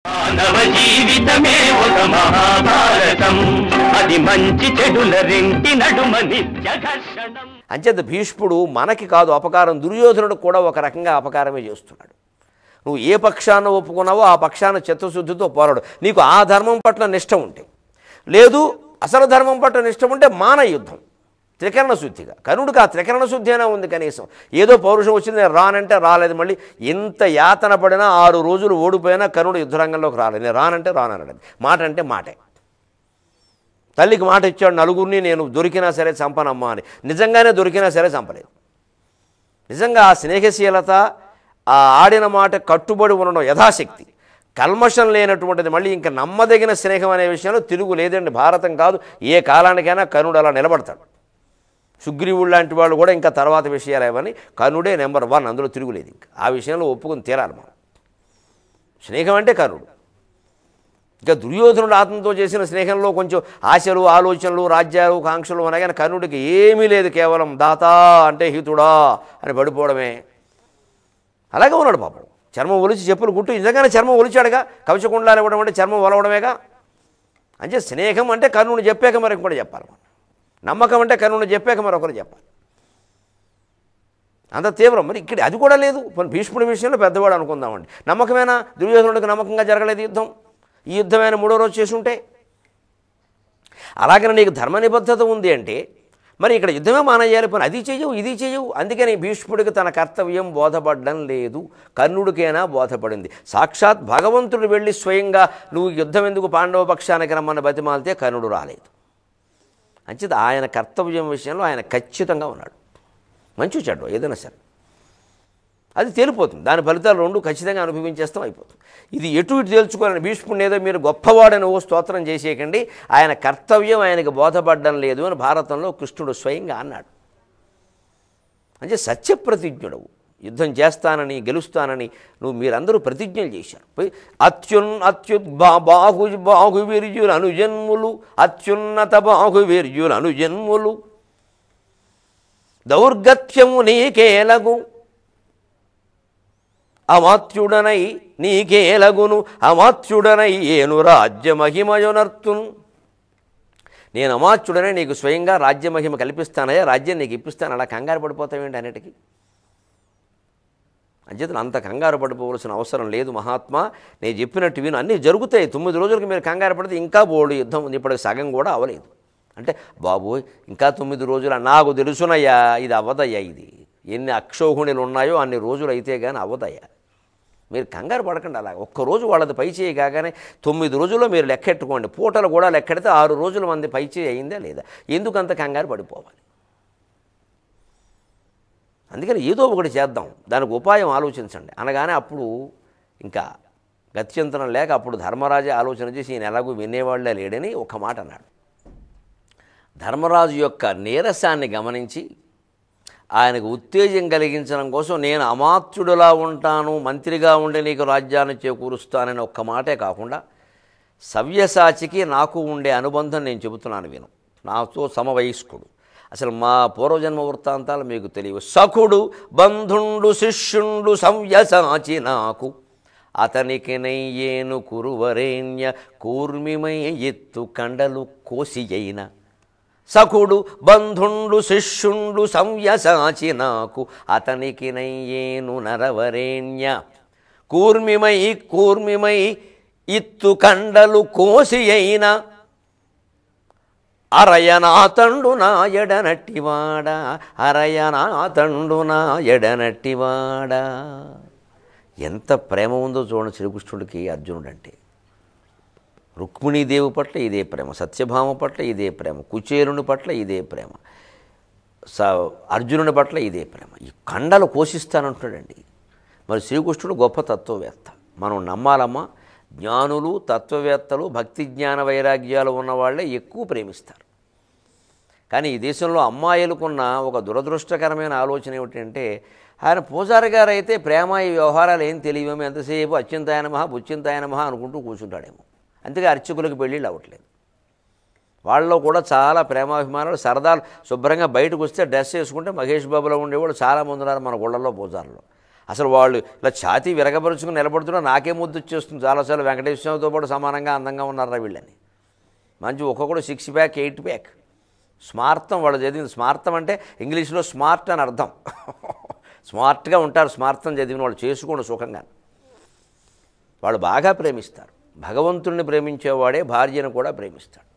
మానవ జీవితమే ఒక మహాభారతం, అది మంచి చెడుల రెంటి నడుమ నిత్య ఘర్షణం. అంచేత భీష్ముడు మనకి కాదు అపకారం, దుర్యోధనుడు కూడా ఒక రకంగా అపకారమే చేస్తున్నాడు. నువ్వు ఏ పక్షాన్ని ఒప్పుకున్నావో ఆ పక్షాన్ని చిత్తశుద్ధితో పోరాడు. నీకు ఆ ధర్మం పట్ల నిష్ట ఉంటే, లేదు అసలు ధర్మం పట్ల నిష్ట ఉంటే మాన యుద్ధం త్రికరణ శుద్ధిగా. కర్ణుడికి ఆ త్రికరణ శుద్ధి అయినా ఉంది కనీసం. ఏదో పౌరుషం వచ్చింది నేను రానంటే రాలేదు. మళ్ళీ ఇంత యాతన పడినా 6 రోజులు ఓడిపోయినా కర్ణుడు యుద్ధరంగంలోకి రాలేదు. నేను రానంటే రానన్నాడు. మాట అంటే మాటే. తల్లికి మాట ఇచ్చాడు, నలుగురిని నేను దొరికినా సరే చంపనమ్మా అని. నిజంగానే దొరికినా సరే చంపలేదు. నిజంగా ఆ స్నేహశీలత, ఆ ఆడిన మాట కట్టుబడి ఉండడం, యథాశక్తి కల్మషం లేనటువంటిది. మళ్ళీ ఇంకా నమ్మదగిన స్నేహం అనే విషయంలో తిరుగు లేదండి. భారతం కాదు ఏ కాలానికైనా కర్ణుడు అలా నిలబడతాడు. సుగ్రీవుడు లాంటి వాళ్ళు కూడా ఇంకా తర్వాత విషయాలు ఏమని, కర్ణుడే నెంబర్ 1, అందులో తిరుగులేదు. ఇంకా ఆ విషయంలో ఒప్పుకొని తీరాలి మనం. స్నేహం అంటే కర్ణుడు. ఇంకా దుర్యోధనుడు ఆత్మతో చేసిన స్నేహంలో కొంచెం ఆశలు, ఆలోచనలు, రాజ్యాలు, కాంక్షలు ఉన్నాయి. కానీ కర్ణుడికి ఏమీ లేదు, కేవలం దాతా అంటే హితుడా అని పడిపోవడమే. అలాగే ఉన్నాడు పాపం. చర్మం ఒలిచి చెప్పులు గుట్టు, నిజంగానే చర్మం ఒలిచాడుగా. కవచకుండాలు ఇవ్వడం అంటే చర్మం ఒలవడమేగా. అంటే స్నేహం అంటే కర్ణుడు చెప్పాక మరి కూడా చెప్పాలి మనం. నమ్మకం అంటే కర్ణుడు చెప్పాక మరొకరు చెప్పాలి. అంత తీవ్రం. మరి ఇక్కడ అది కూడా లేదు. భీష్ముడి విషయంలో పెద్దవాడు అనుకుందామండి. నమ్మకమేనా? దుర్యోధనుడికి నమ్మకంగా జరగలేదు యుద్ధం. ఈ యుద్ధమైన 3వ రోజు చేసుంటే. అలాగనే నీకు ధర్మ నిబద్ధత ఉంది అంటే మరి ఇక్కడ యుద్ధమే మానేయాలి. పని అది చెయ్యవు, ఇది చెయ్యవు. అందుకని భీష్ముడికి తన కర్తవ్యం బోధపడడం లేదు. కర్ణుడికైనా బోధపడింది. సాక్షాత్ భగవంతుడు వెళ్ళి స్వయంగా నువ్వు యుద్ధం ఎందుకు పాండవ పక్షానికి రమ్మని బతిమాలితే కర్ణుడు రాలేదు. అంచేత ఆయన కర్తవ్యం విషయంలో ఆయన ఖచ్చితంగా ఉన్నాడు. మంచి చెడ్డ ఏదైనా సరే అది తేలిపోతుంది. దాని ఫలితాలు 2 ఖచ్చితంగా అనుభవించేస్తాం, అయిపోతుంది. ఇది ఎటు ఇటు తేల్చుకోవాలని భీష్ముడిని ఏదో మీరు గొప్పవాడని స్తోత్రం చేసేయకండి. ఆయన కర్తవ్యం ఆయనకు బోధపడడం లేదు అని భారతంలో కృష్ణుడు స్వయంగా అన్నాడు. అంటే సత్యప్రతిజ్ఞుడవు. యుద్ధం చేస్తానని, గెలుస్తానని మీరందరూ ప్రతిజ్ఞలు చేశారు. బాహువీర్యులు అనుజన్ములు, అత్యున్నత బాహువీర్యులు అనుజన్ములు, దౌర్గత్యము నీకేలగు అమాత్యుడనై నీకేలగును, అమాత్యుడనై ఏను రాజ్యమహిమయునర్తును. నేను అమాత్యుడనే నీకు స్వయంగా రాజ్యమహిమ కల్పిస్తానయ్యా, రాజ్యం నీకు ఇప్పిస్తాను. అలా కంగారు పడిపోతావేంటి అన్నిటికీ? అంచేతను అంత కంగారు పడిపోవలసిన అవసరం లేదు మహాత్మా. నేను చెప్పినట్టు విను, అన్నీ జరుగుతాయి. 9 రోజులకి మీరు కంగారు పడితే ఇంకా బోర్డు యుద్ధం ఉంది. ఇప్పటికి సగం కూడా అవ్వలేదు. అంటే బాబోయ్ ఇంకా 9 రోజుల నాకు తెలుసునయ్యా, ఇది అవ్వదయ్యా. ఇది ఎన్ని అక్షోహిణులు ఉన్నాయో అన్ని రోజులు అయితే కానీ అవ్వదయ్యా. మీరు కంగారు పడకండి. అలా ఒక్కరోజు వాళ్ళది పై చేయి కాగానే 9 రోజుల్లో మీరు లెక్కెట్టుకోండి. పూటలు కూడా లెక్కెడితే 6 రోజుల మంది పై చేయి అయిందా లేదా? ఎందుకంత కంగారు పడిపోవాలి? అందుకని ఏదో ఒకటి చేద్దాం, దానికి ఉపాయం ఆలోచించండి అనగానే అప్పుడు ఇంకా గత్యంతరం లేక అప్పుడు ధర్మరాజే ఆలోచన చేసి ఈయన ఎలాగూ వినేవాళ్ళే లేడని ఒక మాట అన్నాడు. ధర్మరాజు యొక్క నీరసాన్ని గమనించి ఆయనకు ఉత్తేజం కలిగించడం కోసం నేను అమాత్యుడులా ఉంటాను, మంత్రిగా ఉండి నీకు రాజ్యాన్ని చేకూరుస్తానని ఒక్క మాటే కాకుండా సవ్యసాచికి నాకు ఉండే అనుబంధం నేను చెబుతున్నాను విను. నాతో సమవయస్కుడు. అసలు మా పూర్వజన్మ వృత్తాంతాలు మీకు తెలియవు. సఖుడు బంధుండు శిష్యుండు సవ్యసాచి నాకు, అతనికి నయ్యేను కురువరేణ్య కూర్మిమై ఎత్తు కండలు కోసి అయిన. సఖుడు బంధుండు శిష్యుండు సవ్యసాచి నాకు, అతనికి నయ్యేను నరవరేణ్య కూర్మిమై ఇత్తు కండలు కోసి అయిన. అరయనాతండు నా ఎడనట్టివాడా, అరయనాతండు నా ఎడనట్టివాడా. ఎంత ప్రేమ ఉందో చూడండి శ్రీకృష్ణుడికి అర్జునుడంటే. రుక్మిణీదేవి పట్ల ఇదే ప్రేమ, సత్యభామ పట్ల ఇదే ప్రేమ, కుచేరుని పట్ల ఇదే ప్రేమ, అర్జునుని పట్ల ఇదే ప్రేమ. ఈ కండలు పోషిస్తానంటున్నాడండి. మరి శ్రీకృష్ణుడు గొప్ప తత్వవేత్త. మనం నమ్మాలమ్మా. జ్ఞానులు, తత్వవేత్తలు, భక్తి జ్ఞాన వైరాగ్యాలు ఉన్నవాళ్లే ఎక్కువ ప్రేమిస్తారు. కానీ ఈ దేశంలో అమ్మాయిలకున్న ఒక దురదృష్టకరమైన ఆలోచన ఏమిటంటే, ఆయన పూజారి గారు అయితే ప్రేమ ఈ వ్యవహారాలు ఏం తెలియమేమో, ఎంతసేపు అచ్చింతాయ నమః బుచ్చింతాయ నమః అనుకుంటూ కూర్చుంటాడేమో. అందుకే అర్చకులకు పెళ్ళిళ్ళు అవ్వట్లేదు. వాళ్ళలో కూడా చాలా ప్రేమాభిమానాలు, సరదాలు. శుభ్రంగా బయటకు వస్తే డ్రెస్ వేసుకుంటే మహేష్ బాబులో ఉండేవాళ్ళు చాలామంది ఉన్నారు మన గుళ్ళల్లో పూజారులో. అసలు వాళ్ళు ఇలా ఛాతీ విరగపరుచుకుని నిలబడుతున్నా నాకే ముద్దు వచ్చేస్తుంది. చాలాసార్లు వెంకటేశ్వరతో పాటు సమానంగా అందంగా ఉన్నారా వీళ్ళని. మంచి ఒక్కొక్కడు 6 ప్యాక్ 8 ప్యాక్. స్మార్తం వాళ్ళు చదివింది. స్మార్తం అంటే ఇంగ్లీష్లో స్మార్ట్ అని అర్థం. స్మార్ట్గా ఉంటారు స్మార్తం చదివిన వాళ్ళు. చేసుకోండి సుఖంగా. వాళ్ళు బాగా ప్రేమిస్తారు. భగవంతుడిని ప్రేమించేవాడే భార్యను కూడా ప్రేమిస్తాడు.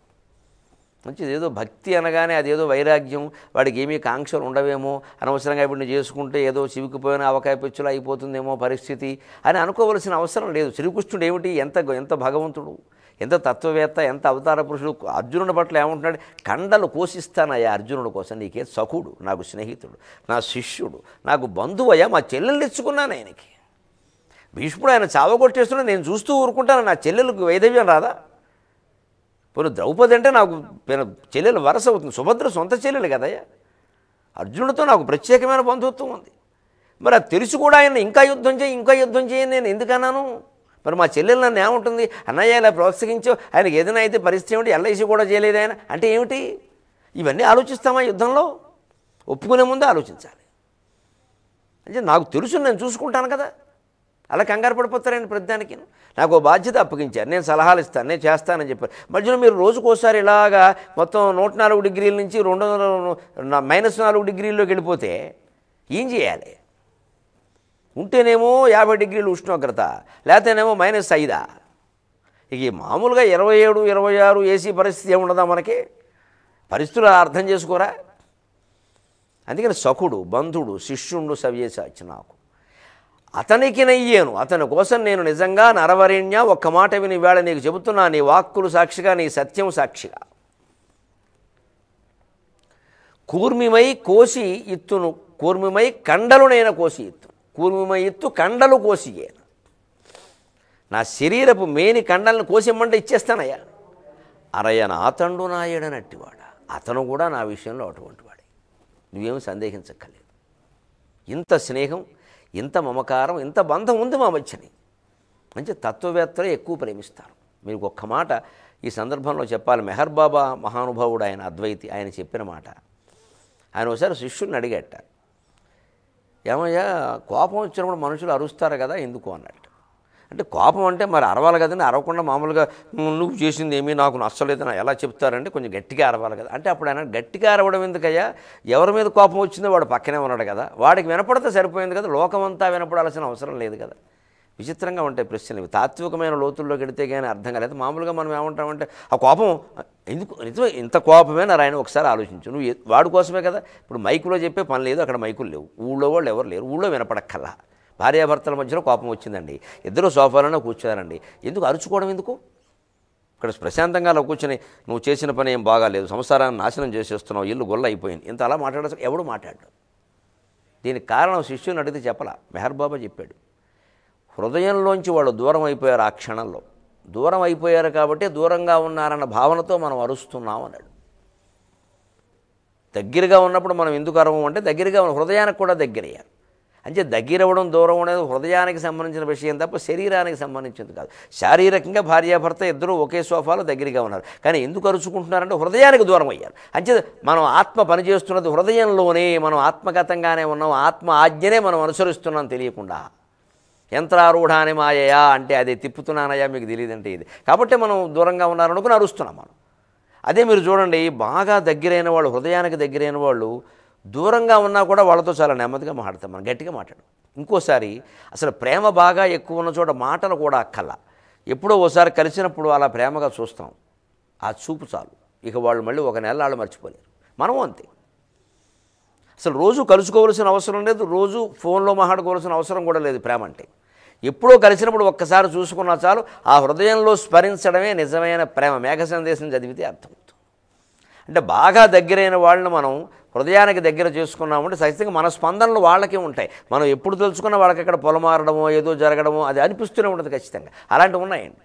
మంచిది. ఏదో భక్తి అనగానే అదేదో వైరాగ్యం, వాడికి ఏమీ కాంక్షలు ఉండవేమో, అనవసరంగా ఇప్పుడు చేసుకుంటే ఏదో చివికిపోయిన అవకాయ పిచ్చులు అయిపోతుందేమో పరిస్థితి అని అనుకోవలసిన అవసరం లేదు. శ్రీకృష్ణుడు ఏమిటి, ఎంత భగవంతుడు, ఎంత తత్వవేత్త, ఎంత అవతార పురుషుడు. అర్జునుడి పట్ల ఏమంటున్నాడు, కండలు కోసిస్తానయ్యా అర్జునుడి కోసం, నీకే సఖుడు, నాకు స్నేహితుడు, నా శిష్యుడు, నాకు బంధువయ్యా, మా చెల్లెలు తెచ్చుకున్నాను ఆయనకి. భీష్ముడు ఆయన చావగొట్టేస్తున్నా నేను చూస్తూ ఊరుకుంటాను, నా చెల్లెలకు వైదవ్యం రాదా? పోనీ ద్రౌపది అంటే నాకు చెల్లెలు వరస అవుతుంది, సుభద్ర సొంత చెల్లెలు కదయ్యా. అర్జునుడితో నాకు ప్రత్యేకమైన బంధుత్వం ఉంది. మరి అది తెలిసి కూడా ఆయన ఇంకా యుద్ధం చేయని నేను ఎందుకన్నాను? మరి మా చెల్లెలు నన్ను ఏముంటుంది, అన్నయ్య ఇలా ప్రోత్సహించో, ఆయనకి ఏదైనా అయితే పరిస్థితి ఏమిటి, ఎల్ఐసి కూడా చేయలేదు ఆయన అంటే ఏమిటి? ఇవన్నీ ఆలోచిస్తామా యుద్ధంలో? ఒప్పుకునే ముందు ఆలోచించాలి. అంటే నాకు తెలుసు, నేను చూసుకుంటాను కదా, అలా కంగారు పడిపోతారండి ప్రతిదానికి. నాకు బాధ్యత అప్పగించారు, నేను సలహాలు ఇస్తాను, నేను చేస్తానని చెప్పారు. మధ్యలో మీరు రోజుకోసారి ఇలాగా మొత్తం 104 డిగ్రీల నుంచి -4 డిగ్రీల్లోకి వెళ్ళిపోతే ఏం చేయాలి? ఉంటేనేమో 50 డిగ్రీలు ఉష్ణోగ్రత, లేకపోతేనేమో -5. ఇక మామూలుగా 27, 26 ఏసీ పరిస్థితి ఏముండదా మనకి? పరిస్థితులు అర్థం చేసుకోరా? అందుకని సఖుడు, బంధుడు, శిష్యుడు సవ్యేసాచి నాకు, అతనికి నయ్యాను, అతని కోసం నేను నిజంగా నరవరేణ్య ఒక్క మాట విని వేళ నీకు చెబుతున్నా, నీ వాక్కులు సాక్షిగా, నీ సత్యం సాక్షిగా. కూర్మిమై కోసి ఇత్తును, కూర్మిమై కండలునైన కోసి ఇత్తు, కూర్మిమై ఇత్తు కండలు కోసియేను. నా శరీరపు మేని కండలను కోసిమ్మంటే ఇచ్చేస్తానయ్యా. అరయన అతండు నాయడనట్టివాడా, అతను కూడా నా విషయంలో అటువంటి వాడే, నువ్వేమి సందేహించక్కర్లేదు. ఇంత స్నేహం, ఇంత మమకారం, ఇంత బంధం ఉంది మా మధ్యని. మంచి తత్వవేత్తలే ఎక్కువ ప్రేమిస్తారు. మీకు ఒక్క మాట ఈ సందర్భంలో చెప్పాలి. మెహర్ బాబా మహానుభావుడు, ఆయన అద్వైతి, ఆయన చెప్పిన మాట. ఆయన ఒకసారి శిష్యుడిని అడిగట, ఏమయ్యా కోపం వచ్చినప్పుడు మనుషులు అరుస్తారు కదా ఎందుకు అన్నట్టు. అంటే కోపం అంటే మరి అరవాలి కదండి, అరవకుండా మామూలుగా నువ్వు చేసింది ఏమీ నాకు నచ్చలేదని ఎలా చెప్తారంటే కొంచెం గట్టిగా అరవాలి కదా అంటే. అప్పుడు ఆయన గట్టిగా అరవడం ఎందుకయ్యా, ఎవరి మీద కోపం వచ్చిందో వాడు పక్కనే ఉన్నాడు కదా, వాడికి వినపడితే సరిపోయింది కదా, లోకమంతా వినపడాల్సిన అవసరం లేదు కదా. విచిత్రంగా ఉంటాయి ప్రశ్నలు. తాత్వికమైన లోతుల్లోకి వెడితే కానీ అర్థం కాలేదు. మామూలుగా మనం ఏమంటామంటే ఆ కోపం ఎందుకు, నిజమే ఇంత కోపమే నారాయణ ఒకసారి ఆలోచించు, నువ్వు వాడి కోసమే కదా. ఇప్పుడు మైకులో చెప్పే పని లేదు, అక్కడ మైకులు లేవు, ఊళ్ళో వాళ్ళు ఎవరు లేరు, ఊళ్ళో వినపడక్కల్లా. భార్యాభర్తల మధ్యలో కోపం వచ్చిందండి, ఇద్దరు సోఫాలోనే కూర్చోారండి, ఎందుకు అరుచుకోవడం ఎందుకు? ఇక్కడ ప్రశాంతంగా అలా కూర్చొని నువ్వు చేసిన పని ఏం బాగాలేదు, సంసారాన్ని నాశనం చేసేస్తున్నావు, ఇల్లు గొల్ల అయిపోయింది, ఇంత అలా మాట్లాడాల్సి ఎవడు మాట్లాడు. దీనికి కారణం శిష్యుని అడిగితే చెప్పలా, మెహర్ బాబా చెప్పాడు. హృదయంలోంచి వాళ్ళు దూరం అయిపోయారు. ఆ క్షణంలో దూరం అయిపోయారు కాబట్టి దూరంగా ఉన్నారన్న భావనతో మనం అరుస్తున్నాం అన్నాడు. దగ్గరగా ఉన్నప్పుడు మనం ఎందుకు అరవం అంటే దగ్గరగా హృదయానికి కూడా దగ్గరయ్యారు. అంటే దగ్గర అవ్వడం దూరం అనేది హృదయానికి సంబంధించిన విషయం తప్ప శరీరానికి సంబంధించింది కాదు. శారీరకంగా భార్యాభర్త ఇద్దరూ ఒకే సోఫాలో దగ్గరగా ఉన్నారు, కానీ ఎందుకు అరుచుకుంటున్నారంటే హృదయానికి దూరం అయ్యారు. అంటే మనం ఆత్మ పనిచేస్తున్నది హృదయంలోనే, మనం ఆత్మగతంగానే ఉన్నాం, ఆత్మ ఆజ్ఞనే మనం అనుసరిస్తున్నాం తెలియకుండా. యంత్రారూఢాన్ని మాయయా అంటే అదే తిప్పుతున్నానయ్యా మీకు తెలియదంటే ఇది. కాబట్టి మనం దూరంగా ఉన్నారనుకుని అరుస్తున్నాం మనం. అదే మీరు చూడండి, బాగా దగ్గరైన వాళ్ళు, హృదయానికి దగ్గరైన వాళ్ళు దూరంగా ఉన్నా కూడా వాళ్ళతో చాలా నెమ్మదిగా మాట్లాడతాం, మనం గట్టిగా మాట్లాడు. ఇంకోసారి అసలు ప్రేమ బాగా ఎక్కువ ఉన్న చోట మాటలు కూడా అక్కల్లా. ఎప్పుడో ఓసారి కలిసినప్పుడు అలా ప్రేమగా చూస్తాం, ఆ చూపు చాలు, ఇక వాళ్ళు మళ్ళీ ఒక నెల వాళ్ళు మర్చిపోలేరు. మనం అంతే. అసలు రోజు కలుసుకోవాల్సిన అవసరం లేదు, రోజు ఫోన్లో మాట్లాడుకోవాల్సిన అవసరం కూడా లేదు. ప్రేమ అంటే ఎప్పుడో కలిసినప్పుడు ఒక్కసారి చూసుకున్నా చాలు, ఆ హృదయంలో స్మరించడమే నిజమైన ప్రేమ. మేఘ సందేశం చదివితే అర్థమవుతుంది. అంటే బాగా దగ్గరైన వాళ్ళని మనం హృదయానికి దగ్గర చేసుకున్నామంటే ఖచ్చితంగా మన స్పందనలు వాళ్ళకే ఉంటాయి. మనం ఎప్పుడు తెలుసుకున్నా వాళ్ళకి ఎక్కడ పొలమారడమో ఏదో జరగడమో అది అనిపిస్తూనే ఉంటుంది ఖచ్చితంగా. అలాంటివి ఉన్నాయండి.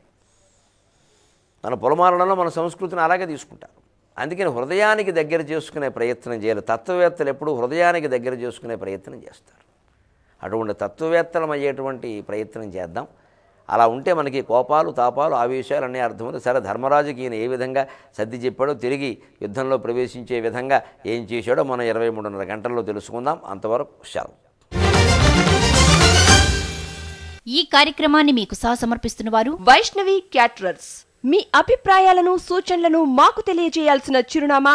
మన పొలమారడంలో మన సంస్కృతిని అలాగే తీసుకుంటారు. అందుకని హృదయానికి దగ్గర చేసుకునే ప్రయత్నం చేయాలి. తత్వవేత్తలు ఎప్పుడూ హృదయానికి దగ్గర చేసుకునే ప్రయత్నం చేస్తారు. అటువంటి తత్వవేత్తలం అయ్యేటువంటి ప్రయత్నం చేద్దాం. అలా ఉంటే మనకి కోపాలు, తాపాలు, ఆవేశాలు అన్నీ అర్థమవుతాయి. సరే, ధర్మరాజుకి ఈయన ఏ విధంగా సర్ది చెప్పాడో, తిరిగి యుద్ధంలో ప్రవేశించే విధంగా ఏం చేశాడో మనం 23:30 గంటల్లో తెలుసుకుందాం. అంతవరకు సెలవు. ఈ కార్యక్రమాన్ని మీకు సమర్పిస్తున్న వారు వైష్ణవి క్యాటరర్స్. మీ అభిప్రాయాలను సూచనలను మాకు తెలియజేయాల్సిన చిరునామా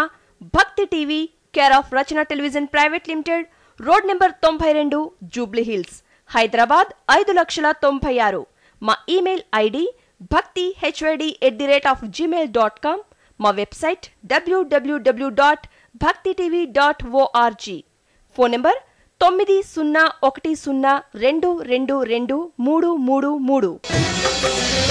భక్తి TV, care of Rachana television private limited, road number 92, Jubilee hills, Hyderabad 5,96,000. మా ఇమెయిల్ ఐడి bhaktihyd@gmail.com. మా వెబ్సైట్ www.bhaktitv.org. Phone number 9010222333.